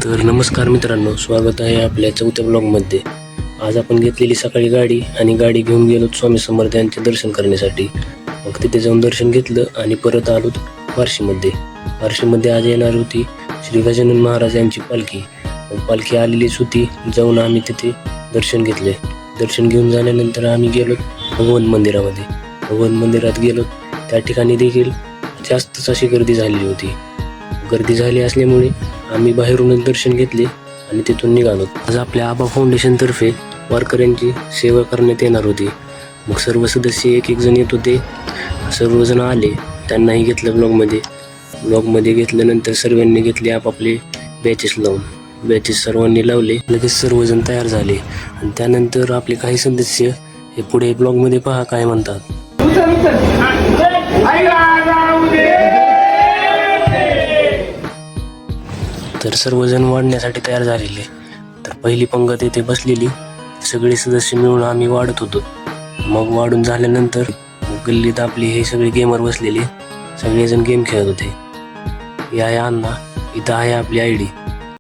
तर नमस्कार मित्रांनो, स्वागत आहे आपल्या चौथ्या ब्लॉगमध्ये. आज आपण घेतलेली सकाळी गाडी आणि गाडी घेऊन गेलो स्वामी समर्थ यांचे दर्शन करण्यासाठी. मग तिथे जाऊन दर्शन घेतलं आणि परत आलो बार्शीमध्ये आज येणार होती श्री गजानन महाराज यांची पालखी. पालखी आलेलीच होती. जाऊन आम्ही तिथे दर्शन घेतले. दर्शन घेऊन झाल्यानंतर आम्ही गेलो भगवान मंदिरात गेलो. त्या ठिकाणी देखील जास्तच अशी गर्दी झालेली होती. गर्दी झाली असल्यामुळे आम्ही बाहेरूनच दर्शन घेतले आणि तिथून निघालो. आज आपल्या आबा फाउंडेशनतर्फे वारकऱ्यांची सेवा करण्यात येणार होती. मग सर्व सदस्य एक जण येत होते. सर्वजण आले, त्यांनाही घेतलं ब्लॉगमध्ये घेतल्यानंतर सर्वांनी घेतले आपापले बॅचेस सर्वांनी लावले. लगेच सर्वजण तयार झाले आणि त्यानंतर आपले काही सदस्य हे पुढे ब्लॉगमध्ये पहा काय म्हणतात. तर सर्वजण वाढण्यासाठी तयार झालेले. तर पहिली पंगत येथे बसलेली. सगळे सदस्य मिळून आम्ही वाढत होतो. मग वाढून झाल्यानंतर गल्लीत आपली हे सगळे गेमर बसलेले. सगळेजण गेम खेळत होते. या अण्णा, इथं आहे आपली ID.